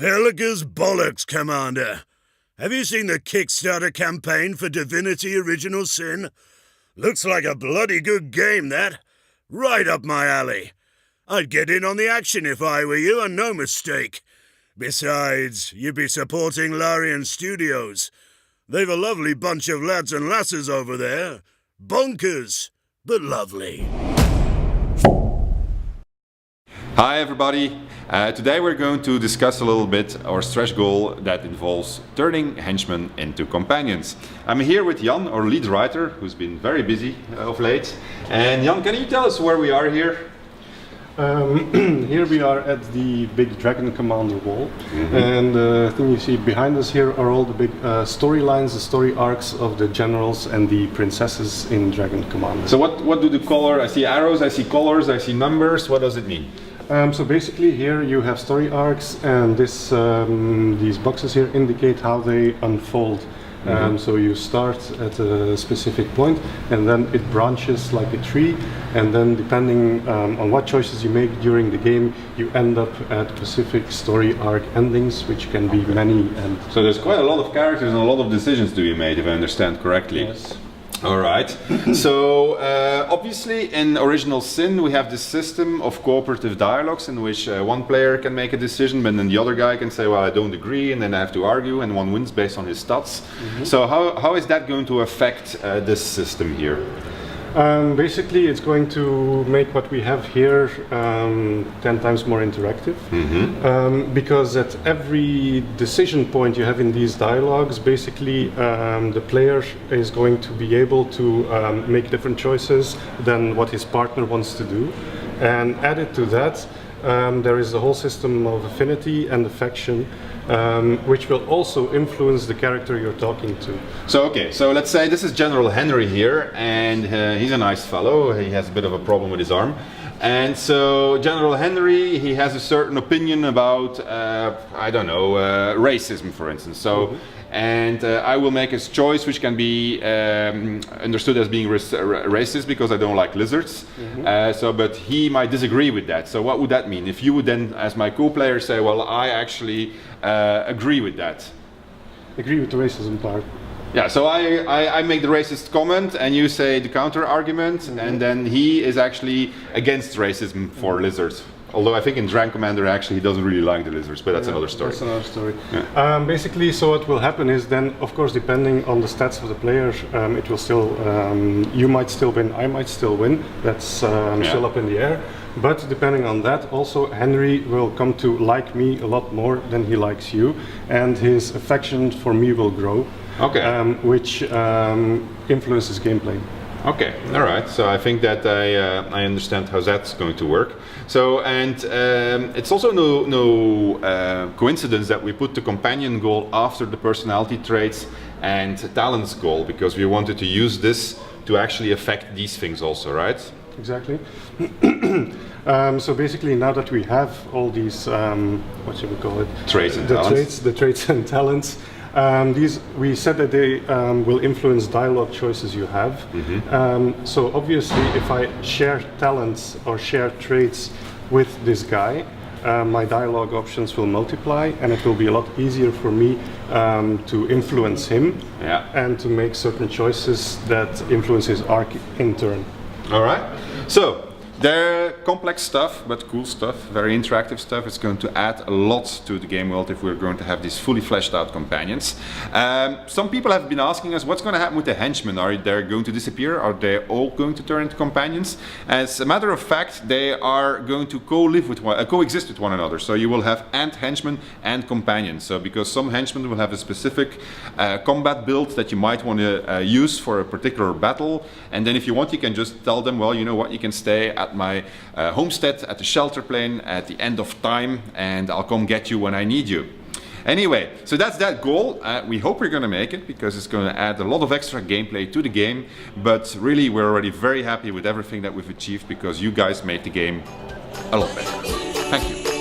Pelica's bollocks, Commander. Have you seen the Kickstarter campaign for Divinity Original Sin? Looks like a bloody good game, that. Right up my alley. I'd get in on the action if I were you, and no mistake. Besides, you'd be supporting Larian Studios. They've a lovely bunch of lads and lasses over there. Bonkers, but lovely. Hi everybody. Today we're going to discuss a little bit our stretch goal that involves turning henchmen into companions. I'm here with Jan, our lead writer, who's been very busy of late. And Jan, can you tell us where we are here? Here we are at the big Dragon Commander wall, and the thing you see behind us here are all the big storylines, the story arcs of the generals and the princesses in Dragon Commander. So what do the color? I see arrows, I see colors, I see numbers. What does it mean? So basically here you have story arcs, and these boxes here indicate how they unfold. So you start at a specific point and then it branches like a tree, and then depending on what choices you make during the game, you end up at specific story arc endings, which can be many. And so there's quite a lot of characters and a lot of decisions to be made, if I understand correctly. yes. Alright, so obviously in Original Sin we have this system of cooperative dialogues in which one player can make a decision, but then the other guy can say, well, I don't agree, and then I have to argue, and one wins based on his stats. So how is that going to affect this system here? Basically it's going to make what we have here 10 times more interactive, because at every decision point you have in these dialogues, basically the player is going to be able to make different choices than what his partner wants to do. And added to that, there is a whole system of affinity and affection, which will also influence the character you're talking to. So okay, so let's say this is General Henry here, and he's a nice fellow. He has a bit of a problem with his arm, and so General Henry, he has a certain opinion about I don't know, racism, for instance. So and I will make a choice which can be understood as being racist because I don't like lizards. But he might disagree with that. So what would that mean? If you would then, as my co-player, say, well, I actually agree with that. Agree with the racism part. Yeah, so I make the racist comment and you say the counter argument, and then he is actually against racism for lizards. Although I think in Dragon Commander actually he doesn't really like the lizards, but that's another story. That's another story. Yeah. Basically, so what will happen is then, of course, depending on the stats of the player, it will still, you might still win, I might still win. That's still up in the air. But depending on that, also Henry will come to like me a lot more than he likes you, and his affection for me will grow, which influences gameplay. Okay, all right. So I think that I understand how that's going to work. So, and it's also no coincidence that we put the companion goal after the personality traits and talents goal, because we wanted to use this to actually affect these things also, right? Exactly. So basically, now that we have all these, what should we call it? Traits and talents. The traits and talents. These, we said that they will influence dialogue choices you have. So obviously, if I share talents or share traits with this guy, my dialogue options will multiply, and it will be a lot easier for me to influence him and to make certain choices that influence his arc in turn. All right. So they're complex stuff, but cool stuff, very interactive stuff. It's going to add a lot to the game world if we're going to have these fully fleshed out companions. Some people have been asking us, what's going to happen with the henchmen? Are they going to disappear? Are they all going to turn into companions? As a matter of fact, they are going to coexist with one another. So you will have henchmen and companions. So because some henchmen will have a specific combat build that you might want to use for a particular battle, and then if you want, you can just tell them, well, you know what, you can stay at my homestead at the shelter plane at the end of time, and I'll come get you when I need you. Anyway, so that's that goal. We hope we're going to make it, because it's going to add a lot of extra gameplay to the game, but really we're already very happy with everything that we've achieved, because you guys made the game a lot better. Thank you.